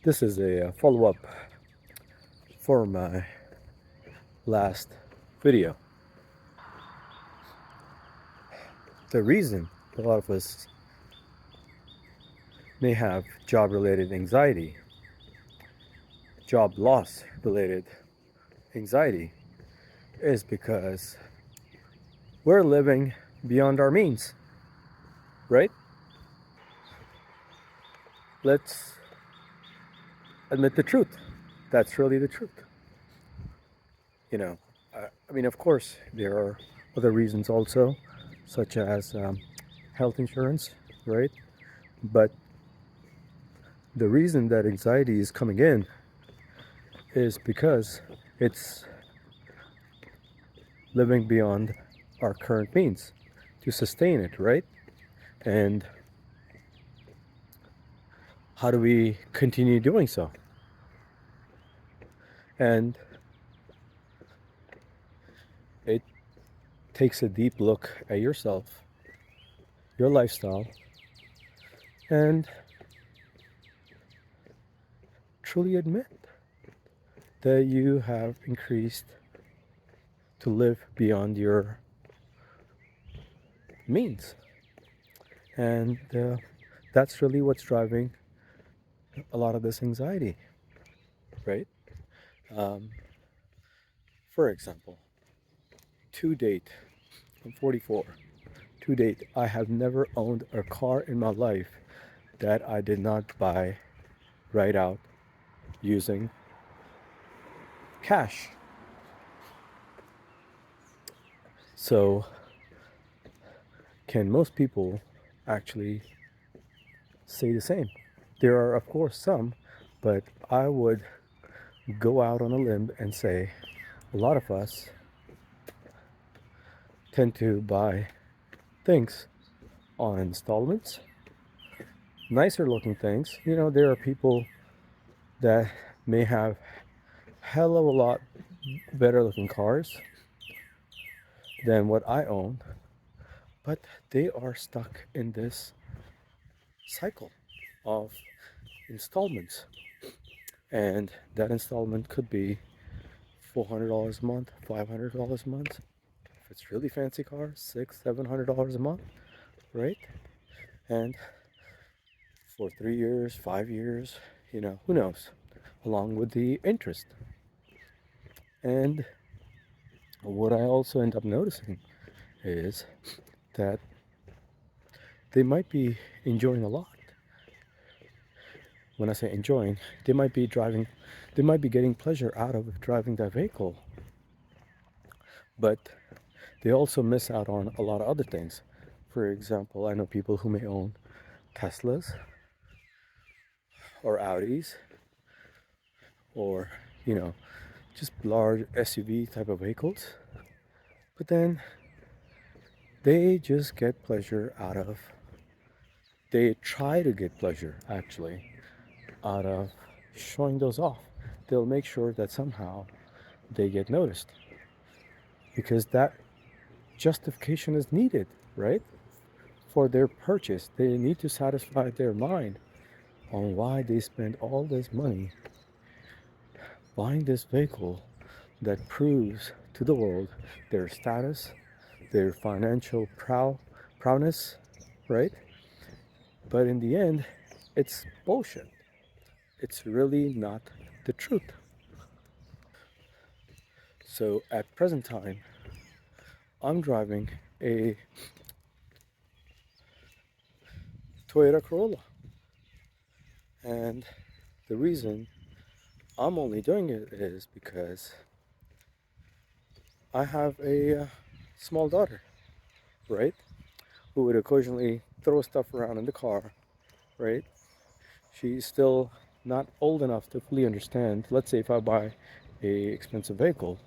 This is a follow-up for my last video. The reason a lot of us may have job-related anxiety, job loss-related anxiety, is because we're living beyond our means, right? Let's admit the truth. That's really the truth. You know, of course, there are other reasons also, such as health insurance, right? But the reason that anxiety is coming in is because it's living beyond our current means to sustain it, right? And how do we continue doing so? And it takes a deep look at yourself, your lifestyle, and truly admit that you have increased to live beyond your means. And that's really what's driving a lot of this anxiety, right? Um, for example, to date, I'm 44. To date, I have never owned a car in my life that I did not buy right out using cash. So, can most people actually say the same? There are, of course, some, but I would go out on a limb and say a lot of us tend to buy things on installments, nicer looking things. There are people that may have hell of a lot better looking cars than what I own, but they are stuck in this cycle of installments. And that installment could be $400 a month, $500 a month. If it's really fancy car, $600-700 a month, right? And for 3 years, 5 years, who knows? Along with the interest. And what I also end up noticing is that they might be enjoying a lot. When I say enjoying, they might be getting pleasure out of driving that vehicle. But they also miss out on a lot of other things. For example, I know people who may own Teslas or Audis or, just large SUV type of vehicles. But then they just get pleasure they try to get pleasure actually out of showing those off. They'll make sure that somehow they get noticed because that justification is needed, right? For their purchase, they need to satisfy their mind on why they spend all this money buying this vehicle that proves to the world their status, their financial prowess, right? But in the end, it's bullshit. It's really not the truth. So at present time, I'm driving a Toyota Corolla. And the reason I'm only doing it is because I have a small daughter, right? Who would occasionally throw stuff around in the car, right? She's still not old enough to fully understand, let's say if I buy a expensive vehicle,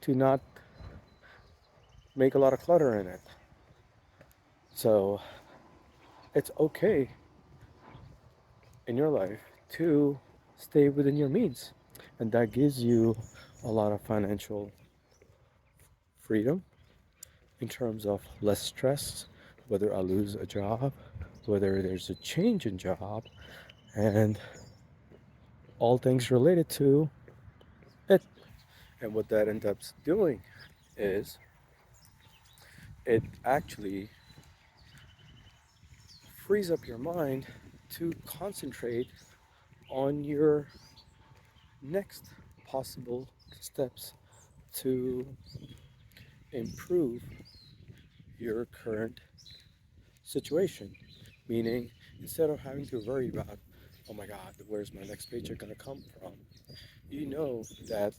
to not make a lot of clutter in it. So it's okay in your life to stay within your means, and that gives you a lot of financial freedom in terms of less stress, whether I lose a job, whether there's a change in job, and all things related to it. And what that ends up doing is it actually frees up your mind to concentrate on your next possible steps to improve your current situation. Meaning, instead of having to worry about, oh my God, where's my next paycheck going to come from? You know that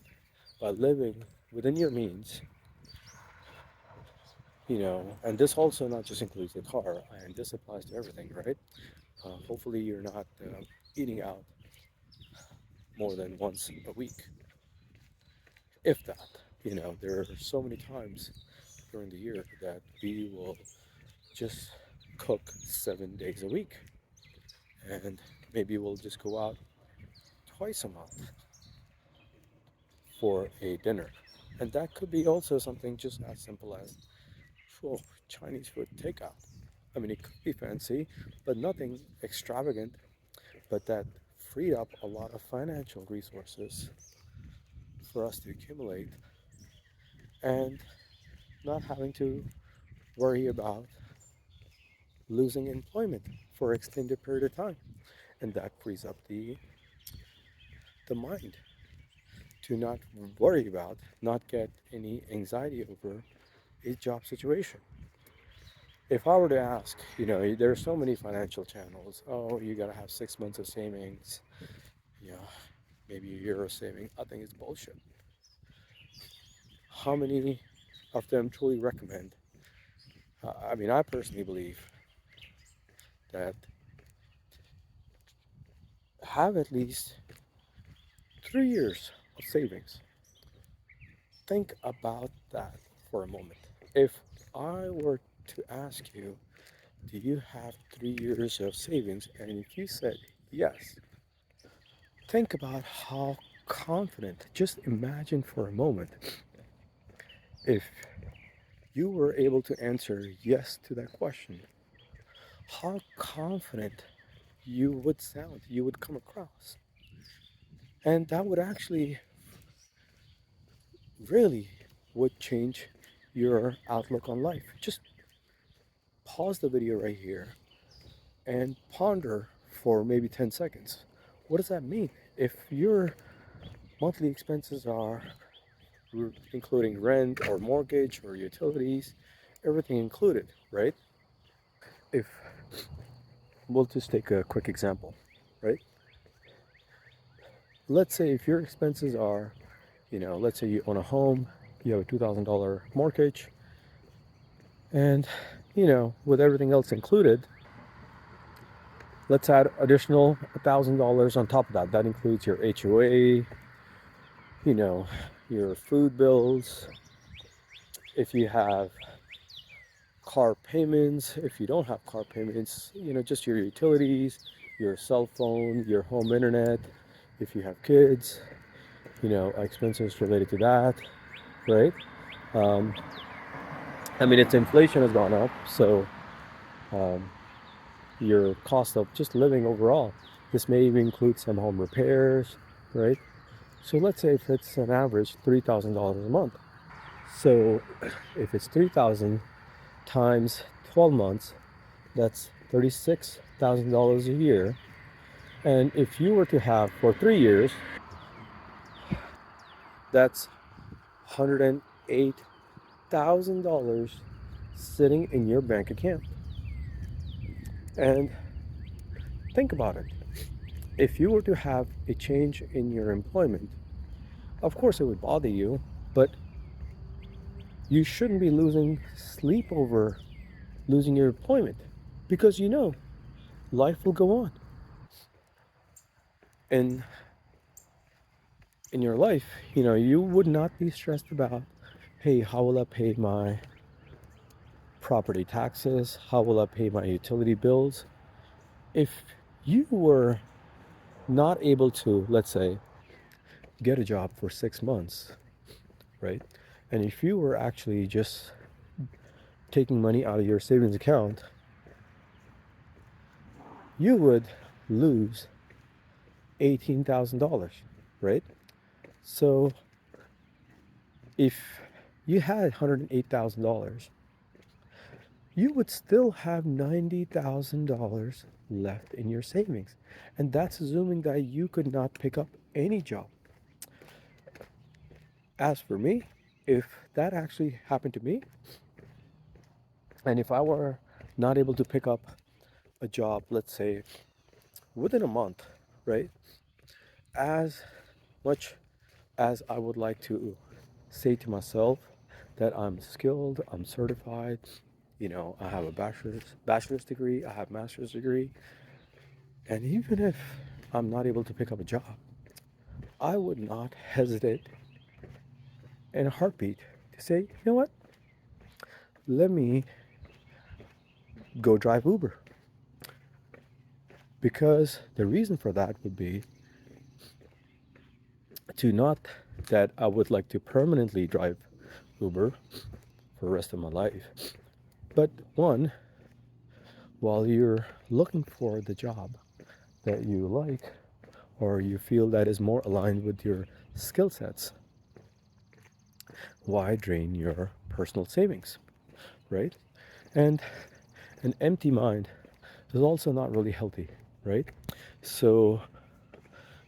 by living within your means, and this also not just includes the car, and this applies to everything, right? Hopefully, you're not eating out more than once a week, if that. There are so many times during the year that we will just cook 7 days a week, and maybe we'll just go out twice a month for a dinner. And that could be also something just as simple as, oh, Chinese food takeout. I mean, it could be fancy, but nothing extravagant, but that freed up a lot of financial resources for us to accumulate and not having to worry about losing employment for an extended period of time. And that frees up the mind to not worry about, not get any anxiety over a job situation. If I were to ask, there are so many financial channels. Oh, you got to have 6 months of savings, you know, maybe a year of saving. I think it's bullshit. How many of them truly recommend? I mean, I personally believe that have at least 3 years of savings. Think about that for a moment. If I were to ask you, do you have 3 years of savings? And if you said yes, think about how confident, just imagine for a moment, if you were able to answer yes to that question, how confident you would sound, you would come across. And that would actually really would change your outlook on life. Just pause the video right here and ponder for maybe 10 seconds. What does that mean? If your monthly expenses are including rent or mortgage or utilities, everything included, right? If we'll just take a quick example, right? Let's say if your expenses are, let's say you own a home, you have a $2,000 mortgage, and, with everything else included, let's add additional $1,000 on top of that. That includes your HOA, your food bills, if you have car payments, if you don't have car payments, just your utilities, your cell phone, your home internet, if you have kids, expenses related to that, right? Um, I mean, it's inflation has gone up, so um, your cost of just living overall. This may even include some home repairs, right? So let's say if it's an average $3,000 a month. So if it's 3,000 times 12 months, that's $36,000 a year. And if you were to have for 3 years, that's $108,000 sitting in your bank account. And think about it. If you were to have a change in your employment, of course it would bother you, but you shouldn't be losing sleep over losing your employment because life will go on. And in your life, you would not be stressed about, hey, how will I pay my property taxes? How will I pay my utility bills? If you were not able to, let's say, get a job for 6 months, right? And if you were actually just taking money out of your savings account, you would lose $18,000, right? So if you had $108,000, you would still have $90,000 left in your savings. And that's assuming that you could not pick up any job. As for me, if that actually happened to me, and if I were not able to pick up a job, let's say within a month, right? As much as I would like to say to myself that I'm skilled, I'm certified, I have a bachelor's degree, I have master's degree, and even if I'm not able to pick up a job, I would not hesitate in a heartbeat to say, you know what? Let me go drive Uber. Because the reason for that would be to not that I would like to permanently drive Uber for the rest of my life, but one, while you're looking for the job that you like or you feel that is more aligned with your skill sets, why drain your personal savings, right? And an empty mind is also not really healthy, right? So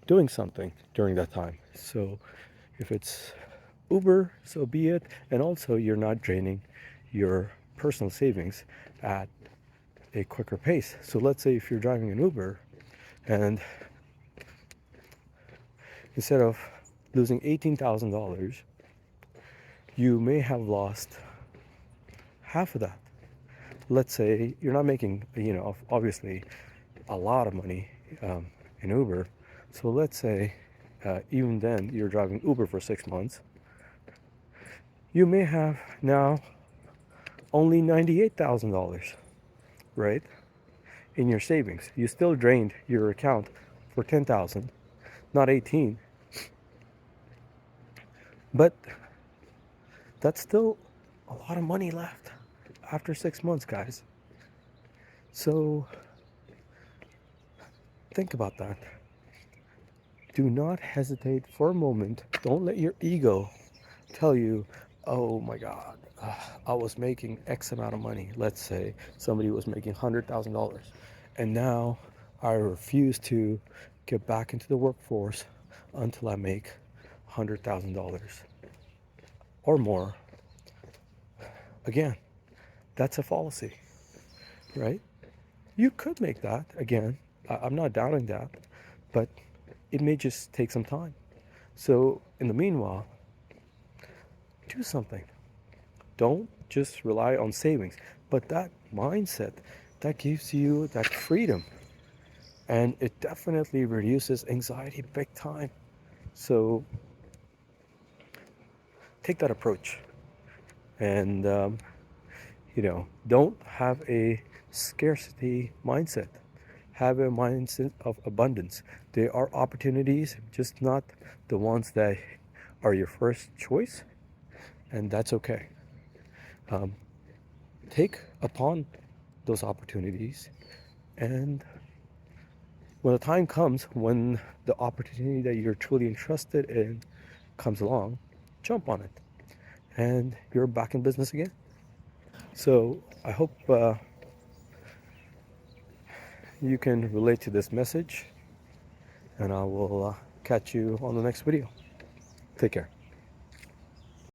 doing something during that time. So if it's Uber, so be it. And also you're not draining your personal savings at a quicker pace. So let's say if you're driving an Uber and instead of losing $18,000, you may have lost half of that. Let's say you're not making, obviously a lot of money in Uber. So let's say even then you're driving Uber for 6 months. You may have now only $98,000, right? In your savings. You still drained your account for 10,000, not 18. But that's still a lot of money left after 6 months, guys. So think about that. Do not hesitate for a moment. Don't let your ego tell you, oh my God, I was making X amount of money. Let's say somebody was making $100,000 and now I refuse to get back into the workforce until I make $100,000 or more. Again, that's a fallacy, right? You could make that again. I'm not doubting that, but it may just take some time. So in the meanwhile, do something. Don't just rely on savings, but that mindset that gives you that freedom, and it definitely reduces anxiety big time. So take that approach, and don't have a scarcity mindset. Have a mindset of abundance. There are opportunities, just not the ones that are your first choice, and that's okay. Take upon those opportunities, and when the time comes, when the opportunity that you're truly interested in comes along, jump on it, and you're back in business again. So I hope you can relate to this message, and I will catch you on the next video. Take care.